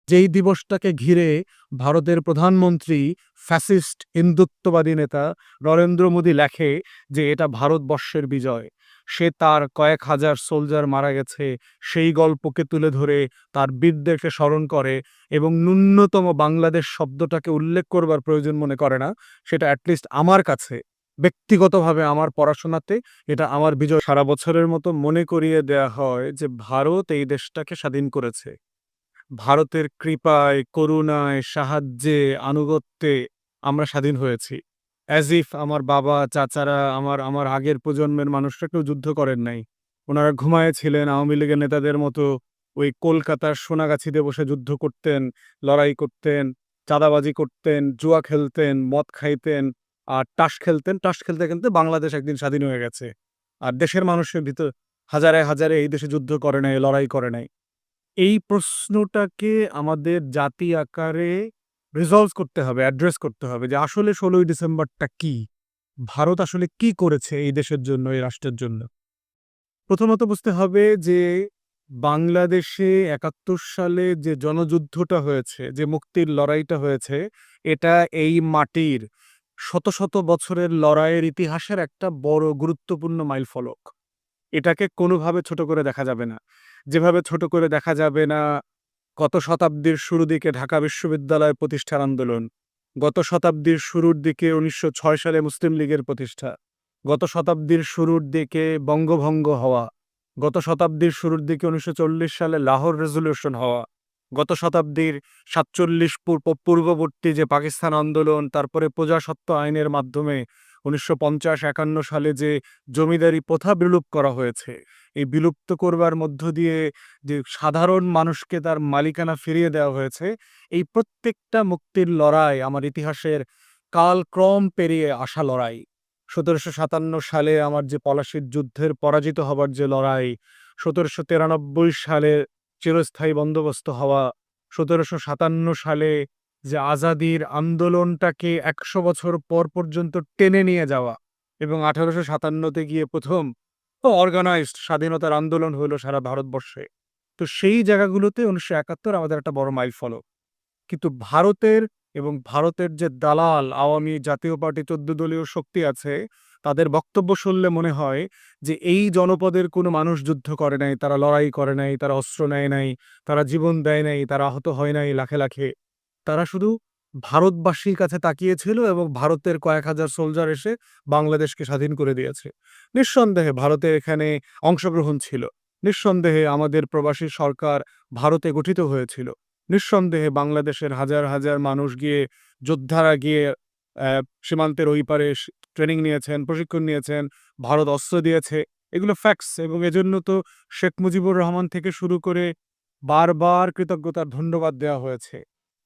যেই দিবসটাকে ঘিরে ভারতের প্রধানমন্ত্রী ফ্যাসিস্ট হিন্দুত্ববাদী নেতা নরেন্দ্র মোদী লেখে যে এটা ভারতবর্ষের বিজয়। সে তার কয়েক হাজার সোলজার মারা গেছে সেই গল্পকে তুলে ধরে তার বীরদেরকে স্মরণ করে এবং ন্যূনতম বাংলাদেশ শব্দটাকে উল্লেখ করবার প্রয়োজন মনে করে না। সেটা অ্যাটলিস্ট আমার কাছে ব্যক্তিগতভাবে আমার পড়াশোনাতে এটা আমার বিজয়। সারা বছরের মতো মনে করিয়ে দেয়া হয় যে ভারত এই দেশটাকে স্বাধীন করেছে। ভারতের কৃপায়, করুণায়, সাহায্যে, আনুগত্যে আমরা স্বাধীন হয়েছি। অ্যাজ ইফ আমার বাবা, চাচারা, আমার আমার আগের প্রজন্মের মানুষরা কেউ যুদ্ধ করেন নাই। উনারা ঘুমায়েছিলেন আওয়ামী লীগের নেতাদের মতো ওই কলকাতার সোনাগাছিতে বসে যুদ্ধ করতেন, লড়াই করতেন, চাঁদাবাজি করতেন, জুয়া খেলতেন, মদ খাইতেন, আর তাস খেলতেন। তাস খেলতে, খেলতে বাংলাদেশ একদিন স্বাধীন হয়ে গেছে। আর দেশের মানুষের ভিতর হাজারে, হাজারে এই দেশে যুদ্ধ করে নাই, লড়াই করে নাই। এই প্রশ্নটাকে আমাদের জাতি আকারে রিজলভ করতে হবে, অ্যাড্রেস করতে হবে যে আসলে ১৬ই ডিসেম্বরটা কি? ভারত আসলে কি করেছে এই দেশের জন্য, এই রাষ্ট্রের জন্য? প্রথমত বুঝতে হবে যে বাংলাদেশে ৭১ সালে যে জনযুদ্ধটা হয়েছে, যে মুক্তির লড়াইটা হয়েছে, এটা এই মাটির শত, শত বছরের লড়াইয়ের ইতিহাসের একটা বড় গুরুত্বপূর্ণ মাইলফলক। এটাকে কোনোভাবে ছোট করে দেখা যাবে না। যেভাবে ছোট করে দেখা যাবে না গত শতাব্দীর শুরু দিকে ঢাকা বিশ্ববিদ্যালয় প্রতিষ্ঠার আন্দোলন, গত শতাব্দীর শুরুর দিকে ১৯০৬ সালে মুসলিম লীগের প্রতিষ্ঠা, গত শতাব্দীর শুরুর দিকে বঙ্গভঙ্গ হওয়া, গত শতাব্দীর শুরুর দিকে ১৯৪০ সালে লাহোর রেজলিউশন হওয়া, গত শতাব্দীর ৪৭ পূর্ববর্তী যে পাকিস্তান আন্দোলন, তারপরে প্রজাস্বত্ব আইনের মাধ্যমে ১৯৫০-৫১ সালে যে জমিদারি প্রথা বিলুপ করা হয়েছে, এই বিলুপ্ত করবার মধ্য দিয়ে যে সাধারণ মানুষকে তার মালিকানা ফিরিয়ে দেওয়া হয়েছে, এই প্রত্যেকটা মুক্তির লড়াই আমার ইতিহাসের কালক্রম পেরিয়ে আসা লড়াই। ১৭৫৭ সালে আমার যে পলাশির যুদ্ধের পরাজিত হবার যে লড়াই, ১৭৯৩ সালে চিরস্থায়ী বন্দোবস্ত হওয়া, ১৭৫৭ সালে যে আজাদির আন্দোলনটাকে ১০০ বছর পর পর্যন্ত টেনে নিয়ে যাওয়া এবং ১৮৫৭ গিয়ে প্রথম অর্গানাইজড স্বাধীনতার আন্দোলন হলো সারা ভারতবর্ষে। তো সেই জায়গাগুলোতে ১৯৭১ আমাদের একটা বড় মাইলফলক। কিন্তু ভারতের এবং ভারতের যে দালাল আওয়ামী জাতীয় পার্টি ১৪ দলীয় শক্তি আছে, তাদের বক্তব্য শুনলে মনে হয় যে এই জনপদের কোনো মানুষ যুদ্ধ করে নাই, তারা লড়াই করে নাই, তারা অস্ত্র নেয় নাই, তারা জীবন দেয় নাই, তারা আহত হয় নাই লাখে, লাখে। তারা শুধু ভারতবাসীর কাছে তাকিয়েছিল এবং ভারতের কয়েক হাজার সোলজার এসে বাংলাদেশকে স্বাধীন করে দিয়েছে। নিঃসন্দেহে ভারতের এখানে অংশগ্রহণ ছিল। নিঃসন্দেহে আমাদের প্রবাসী সরকার ভারতে গঠিত হয়েছিল। নিঃসন্দেহে বাংলাদেশের হাজার, হাজার মানুষ গিয়ে যোদ্ধারা গিয়ে সীমান্তের ওই পারে ট্রেনিং নিয়েছেন, প্রশিক্ষণ নিয়েছেন, ভারত অস্ত্র দিয়েছে। এগুলো ফ্যাক্টস এবং এজন্য তো শেখ মুজিবুর রহমান থেকে শুরু করে বারবার কৃতজ্ঞতার ধন্যবাদ দেওয়া হয়েছে।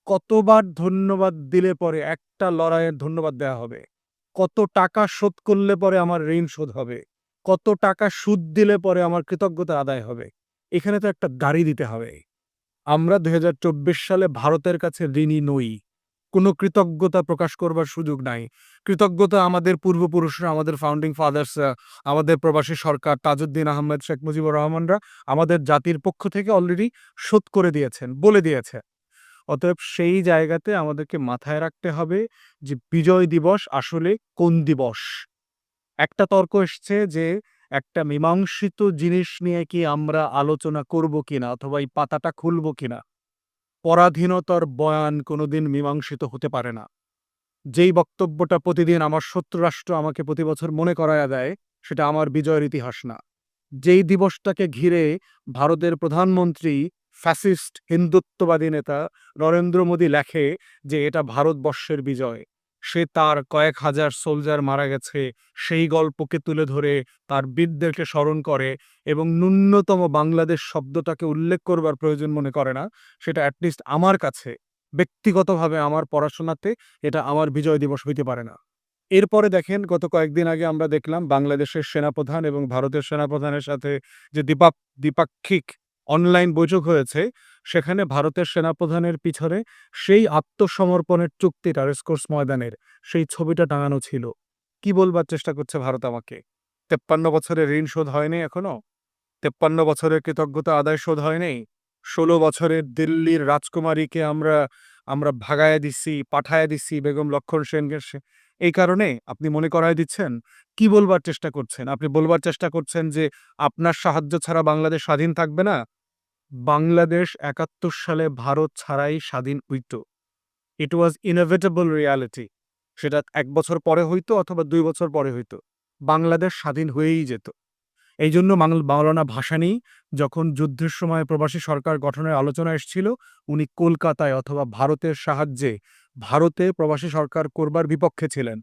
কতবার ধন্যবাদ দিলে পরে একটা লড়াইয়ের ধন্যবাদ দেওয়া হবে? কত টাকা শোধ করলে পরে আমার ঋণ শোধ হবে? কত টাকা সুদ দিলে পরে আমার কৃতজ্ঞতা আদায় হবে? এখানে তো একটা গাড়ি দিতে হবে। আমরা ২০২৪ সালে ভারতের কাছে ঋণী নই। কোনো কৃতজ্ঞতা প্রকাশ করবার সুযোগ নাই। কৃতজ্ঞতা আমাদের পূর্বপুরুষরা, আমাদের ফাউন্ডিং ফাদার্সরা, আমাদের প্রবাসী সরকার, তাজউদ্দিন আহমেদ, শেখ মুজিবুর রহমানরা আমাদের জাতির পক্ষ থেকে অলরেডি শোধ করে দিয়েছেন, বলে দিয়েছে। অতএব সেই জায়গাতে আমাদেরকে মাথায় রাখতে হবে যে বিজয় দিবস আসলে কোন দিবস? একটা তর্ক এসছে যে একটা মীমাংসিত জিনিস নিয়ে কি আমরা আলোচনা করব কিনা অথবা এই পাতাটা খুলব কিনা। পরাধীনতার বয়ান কোনোদিন মীমাংসিত হতে পারে না। যেই বক্তব্যটা প্রতিদিন আমার শত্রু রাষ্ট্র আমাকে প্রতি বছর মনে করায়া দেয়, সেটা আমার বিজয়ের ইতিহাস না। যেই দিবসটাকে ঘিরে ভারতের প্রধানমন্ত্রী ফ্যাসিস্ট হিন্দুত্ববাদী নেতা নরেন্দ্র মোদী লেখে যে এটা ভারতবর্ষের বিজয়। সে তার কয়েক হাজার সোলজার মারা গেছে সেই গল্পকে তুলে ধরে তার বীরদেরকে স্মরণ করে এবং ন্যূনতম বাংলাদেশ শব্দটাকে উল্লেখ করবার প্রয়োজন মনে করে না। সেটা অ্যাটলিস্ট আমার কাছে ব্যক্তিগতভাবে আমার পড়াশোনাতে এটা আমার বিজয় দিবস হইতে পারে না। এরপরে দেখেন গত কয়েকদিন আগে আমরা দেখলাম বাংলাদেশের সেনাপ্রধান এবং ভারতের সেনাপ্রধানের সাথে যে দ্বিপাক্ষিক অনলাইন বৈঠক হয়েছে, সেখানে ভারতের সেনাপ্রধানের পিছনে সেই আত্মসমর্পণের চুক্তিটা রেসকোর্স ময়দানের সেই ছবিটা টাঙানো ছিল। কি বলবার চেষ্টা করছে ভারত আমাকে? ৫৩ বছরের ঋণ শোধ হয়নি এখনো? ৫৩ বছরের কৃতজ্ঞতা আদায় শোধ হয়নি? 16 বছরের দিল্লির রাজকুমারীকে আমরা আমরা ভাগায়া দিছি, পাঠায়া দিছি বেগম লক্ষ্মণ সেনকে এই কারণে আপনি মনে করায় দিচ্ছেন? কি বলবার চেষ্টা করছেন? আপনি বলবার চেষ্টা করছেন যে আপনার সাহায্য ছাড়া বাংলাদেশ স্বাধীন থাকবে না? বাংলাদেশ ৭১ সালে ভারত ছাড়াই স্বাধীন হইত। ইট ওয়াজ ইনএভিটেবল রিয়ালিটি। সেটা ১ বছর পরে হইতো অথবা ২ বছর পরে হইতো। বাংলাদেশ স্বাধীন হয়েই যেত। এইজন্য মাওলানা ভাসানী যখন যুদ্ধের সময় প্রবাসী সরকার গঠনের আলোচনা এসছিল, উনি কলকাতায় অথবা ভারতের সাহায্যে ভারতে প্রবাসী সরকার করবার বিপক্ষে ছিলেন।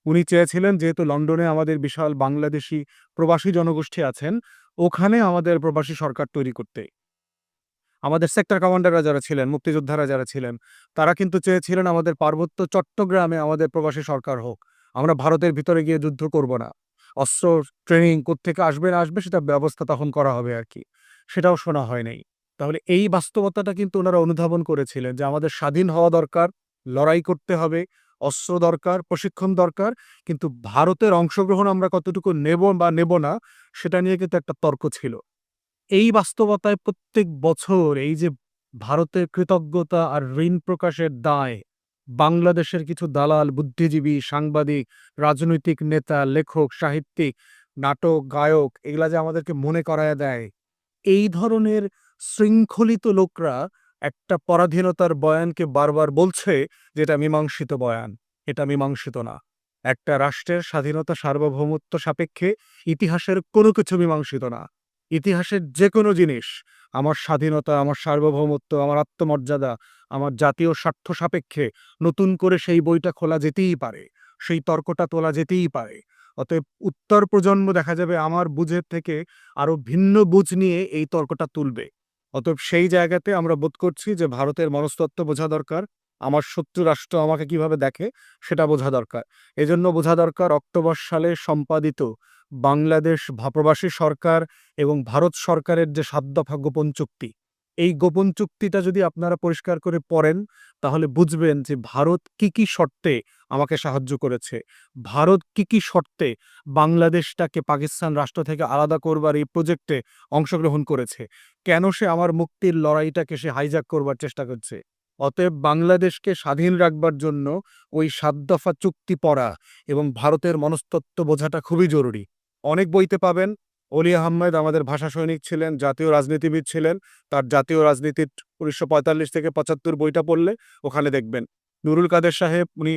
উনি চেয়েছিলেন যেহেতু লন্ডনে আমাদের বিশাল বাংলাদেশি প্রবাসী জনগোষ্ঠী আছেন, ওখানে আমাদের প্রবাসী সরকার তৈরি করতে। আমাদের সেক্টর কমান্ডাররা যারা ছিলেন, মুক্তিযোদ্ধারা যারা ছিলেন, তারা কিন্তু চেয়েছিলেন আমাদের পার্বত্য চট্টগ্রামে আমাদের প্রবাসী সরকার হোক। আমরা ভারতের ভিতরে গিয়ে যুদ্ধ করব না। অস্ত্র ট্রেনিং কোত্থেকে আসবে না আসবে সেটা ব্যবস্থা তখন করা হবে আরকি। সেটাও শোনা হয় নাই। তাহলে এই বাস্তবতাটা কিন্তু উনারা অনুধাবন করেছিলেন যে আমাদের স্বাধীন হওয়া দরকার, লড়াই করতে হবে, অস্ত্র দরকার, প্রশিক্ষণ দরকার। কিন্তু ভারতের অংশগ্রহণ আমরা কতটুকু নেব বা নেব না, সেটা নিয়ে কিন্তু একটা তর্ক ছিল। এই বাস্তবতায় প্রত্যেক বছর এই যে ভারতের কৃতজ্ঞতা আর ঋণ প্রকাশের দায় বাংলাদেশের কিছু দালাল, বুদ্ধিজীবী, সাংবাদিক, রাজনৈতিক নেতা, লেখক, সাহিত্যিক, নাটক, গায়ক এগুলা যে আমাদেরকে মনে করায়া দেয়, এই ধরনের শৃঙ্খলিত লোকরা একটা পরাধীনতার বয়ানকে বারবার বলছে যে এটা মীমাংসিত বয়ান, এটা মীমাংসিত না। একটা রাষ্ট্রের স্বাধীনতা সার্বভৌমত্ব সাপেক্ষে ইতিহাসের কোনো কিছু মীমাংসিত না। ইতিহাসের যেকোনো জিনিস, আমার স্বাধীনতা, আমার সার্বভৌমত্ব, আমার আত্মমর্যাদা, আমার জাতীয় স্বার্থ সাপেক্ষে নতুন করে সেই বইটা খোলা যেতেই পারে, সেই তর্কটা তোলা যেতেই পারে। অতএব উত্তর প্রজন্ম দেখা যাবে আমার বুঝের থেকে আরো ভিন্ন বুঝ নিয়ে এই তর্কটা তুলবে। অতএব সেই জায়গাতে আমরা বোধ করছি যে ভারতের মনস্তত্ত্ব বোঝা দরকার। আমার শত্রু রাষ্ট্র আমাকে কিভাবে দেখে সেটা বোঝা দরকার। এজন্য বোঝা দরকার অক্টোবর সালে সম্পাদিত বাংলাদেশ প্রবাসী সরকার এবং ভারত সরকারের যে ৭ দফা গোপন চুক্তি, এই গোপন চুক্তিটা যদি আপনারা পরিষ্কার করে পড়েন, তাহলে বুঝবেন যে ভারত কি, কি শর্তে আমাকে সাহায্য করেছে। ভারত কি, কি শর্তে বাংলাদেশটাকে পাকিস্তান রাষ্ট্র থেকে আলাদা করবার এই প্রজেক্টে অংশগ্রহণ করেছে। কেন সে আমার মুক্তির লড়াইটাকে সে হাইজ্যাক করবার চেষ্টা করছে। অতএব বাংলাদেশকে স্বাধীন রাখবার জন্য ওই ৭ দফা চুক্তি পড়া এবং ভারতের মনস্তত্ত্ব বোঝাটা খুবই জরুরি। অনেক বইতে পাবেন। অলি আহমেদ আমাদের ভাষা সৈনিক ছিলেন, জাতীয় রাজনীতিবিদ ছিলেন। তার জাতীয় রাজনীতির ১৯৪৫ থেকে ৭৫ বইটা পড়লে ওখানে দেখবেন। নুরুল কাদের সাহেব উনি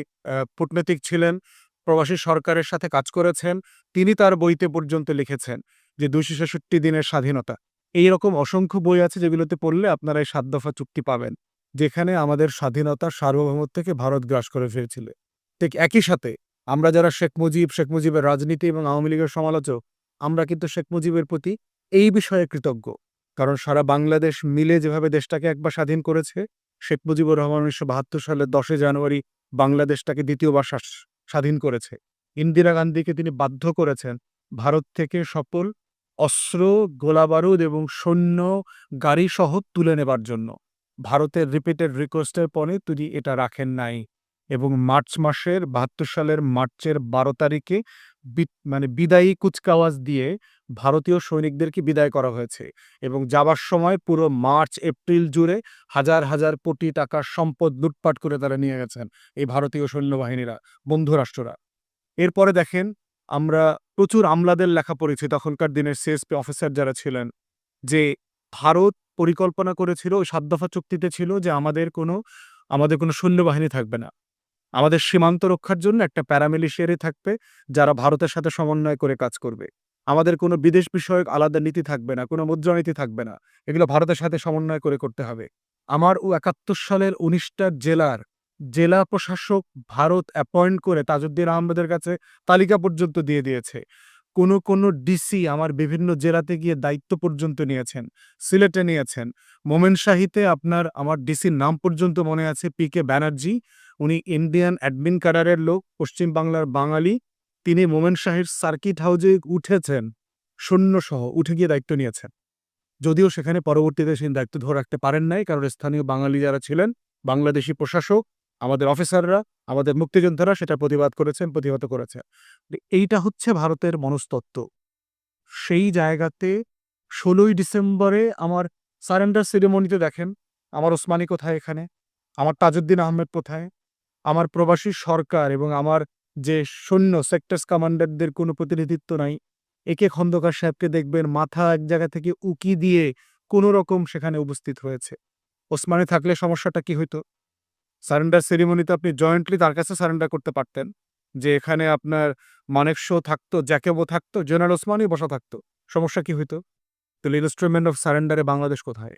কূটনীতিক ছিলেন, প্রবাসী সরকারের সাথে কাজ করেছেন। তিনি তার বইতে পর্যন্ত লিখেছেন যে ২৬৬ দিনের স্বাধীনতা। এইরকম অসংখ্য বই আছে যেগুলোতে পড়লে আপনারা এই ৭ দফা চুক্তি পাবেন, যেখানে আমাদের স্বাধীনতার সার্বভৌমত্ব থেকে ভারত গ্রাস করে ফেলছিল। ঠিক একই সাথে আমরা যারা শেখ মুজিবের রাজনীতি এবং আওয়ামী লীগের সমালোচক, আমরা কিন্তু শেখ মুজিবের প্রতি এই বিষয়ে কৃতজ্ঞ। কারণ সারা বাংলাদেশ মিলে যেভাবে দেশটাকে একবার স্বাধীন করেছে, শেখ মুজিবুর রহমান ১৯৭২ সালের ১০ জানুয়ারি বাংলাদেশটাকে দ্বিতীয়বার স্বাধীন করেছে। ইন্দিরা গান্ধীকে তিনি বাধ্য করেছেন ভারত থেকে সকল অস্ত্র, গোলাবারুদ এবং সৈন্য গাড়িসহ তুলে নেবার জন্য। ভারতের রিপিটেড রিকোয়েস্টের পরে তিনি এটা রাখেন নাই এবং মার্চ মাসের ৭২ সালের মার্চের ১২ তারিখে বিদায়ী কুচকাওয়াজ দিয়ে ভারতীয় সৈনিকদেরকে বিদায় করা হয়েছে এবং যাবার সময় পুরো মার্চ এপ্রিল জুড়ে হাজার হাজার কোটি টাকার সম্পদ লুটপাট করে তারা নিয়ে গেছেন এই ভারতীয় সৈন্যবাহিনীরা, বন্ধু রাষ্ট্ররা। এরপরে দেখেন আমরা প্রচুর আমলাদের লেখা পড়েছি তখনকার দিনের সিএসপি অফিসার যারা ছিলেন, যে ভারত পরিকল্পনা করেছিল ওই ৭ দফা চুক্তিতে ছিল যে আমাদের কোনো সৈন্যবাহিনী থাকবে না। আমাদের সীমান্ত রক্ষার জন্য একটা প্যারামিলিশিয়ারি থাকবে যারা ভারতের সাথে সমন্বয় করে কাজ করবে। আমাদের কোনো বিদেশ বিষয়ক আলাদা নীতি থাকবে না, কোনো মুদ্রানীতি থাকবে না। এগুলো ভারতের সাথে সমন্বয় করে করতে হবে। আমার ৭১ সালের ১৯টা জেলার জেলা প্রশাসক ভারত অ্যাপয়েন্ট করে তাজউদ্দিন আহমেদের কাছে তালিকা পর্যন্ত দিয়ে দিয়েছে। কোনো ডিসি আমার বিভিন্ন জেলাতে গিয়ে দায়িত্ব পর্যন্ত নিয়েছেন। সিলেটে নিয়েছেন। মোমেনশাহীতে আমার ডিসির নাম পর্যন্ত মনে আছে, পি.কে. ব্যানার্জি। উনি ইন্ডিয়ান অ্যাডমিন ক্যাডারের লোক, পশ্চিম বাংলার বাঙালি। তিনি মোমেনশাহীর সার্কিট হাউজে উঠেছেন, সৈন্যসহ উঠে গিয়ে দায়িত্ব নিয়েছেন। যদিও সেখানে পরবর্তীতে সেই দায়িত্ব ধরে রাখতে পারেন নাই, কারণ স্থানীয় বাঙালি যারা ছিলেন, বাংলাদেশি প্রশাসক, আমাদের অফিসাররা, আমাদের মুক্তিযোদ্ধারা সেটা প্রতিবাদ করেছেন, প্রতিহত করেছেন। এইটা হচ্ছে ভারতের মনস্তত্ত্ব। সেই জায়গাতে ১৬ই ডিসেম্বরে আমার সারেন্ডার সেরিমনিতে দেখেন আমার ওসমানী কোথায়, এখানে আমার তাজউদ্দিন আহমেদ কোথায়, আমার প্রবাসী সরকার এবং আমার যে সৈন্য সেক্টরস কমান্ডারদের কোনো প্রতিনিধিত্ব নাই। একে খন্দকার সাহেবকে দেখবেন মাথা এক জায়গা থেকে উকি দিয়ে কোনো রকম সেখানে উপস্থিত হয়েছে। ওসমানী থাকলে সমস্যাটা কি হইতো? সারেন্ডার সেরিমনিতে আপনি জয়েন্টলি তার কাছে সারেন্ডার করতে পারতেন, যে এখানে আপনার মানেকশো থাকতো, জ্যাকেবও থাকতো, জেনারেল ওসমানী বসা থাকতো। সমস্যা কি হইতো? তো ইনস্ট্রুমেন্ট অফ সারেন্ডারে বাংলাদেশ কোথায়?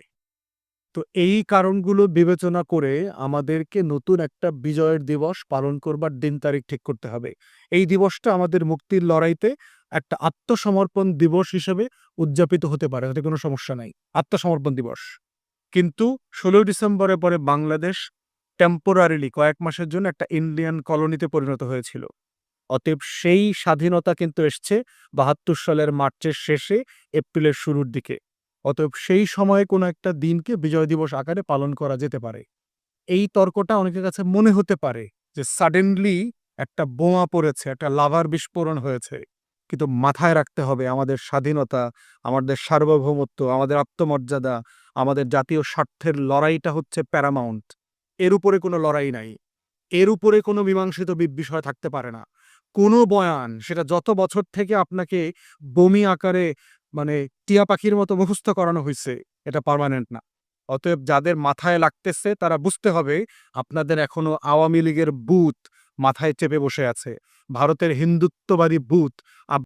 তো এই কারণগুলো বিবেচনা করে আমাদেরকে নতুন একটা বিজয়ের দিবস পালন করবার দিন তারিখ ঠিক করতে হবে। এই দিবসটা আমাদের মুক্তির লড়াইতে একটা আত্মসমর্পণ দিবস হিসেবে উদযাপিত হতে পারে, এতে কোনো সমস্যা নাই। আত্মসমর্পণ দিবস। কিন্তু ১৬ ডিসেম্বরের পরে বাংলাদেশ টেম্পোরারিলি কয়েক মাসের জন্য একটা ইন্ডিয়ান কলোনিতে পরিণত হয়েছিল। অতএব সেই স্বাধীনতা কিন্তু এসছে ৭২ সালের মার্চের শেষে, এপ্রিলের শুরুর দিকে। অতএব সেই সময়ে কোনো একটা দিনকে বিজয় দিবস আকারে পালন করা যেতে পারে। এই তর্কটা অনেকের কাছে মনে হতে পারে যে সাডেনলি একটা বোমা পড়েছে, একটা লাভার বিস্ফোরণ হয়েছে। কিন্তু মাথায় রাখতে হবে আমাদের স্বাধীনতা, আমাদের সার্বভৌমত্ব, আমাদের আত্মমর্যাদা, আমাদের জাতীয় স্বার্থের লড়াইটা হচ্ছে প্যারামাউন্ট। এর উপরে কোনো লড়াই নাই। এর উপরে কোনো মীমাংসিত বিষয় থাকতে পারে না। কোনো বয়ান, সেটা যত বছর থেকে আপনাকে বমি আকারে মানে টিয়া পাখির মতো মুখস্থ করানো হইছে, এটা পার্মানেন্ট না। অতএব যাদের মাথায় লাগতেছে তারা বুঝতে হবে আপনাদের এখনো আওয়ামী লীগের ভূত মাথায় চেপে বসে আছে। ভারতের হিন্দুত্ববাদী ভূত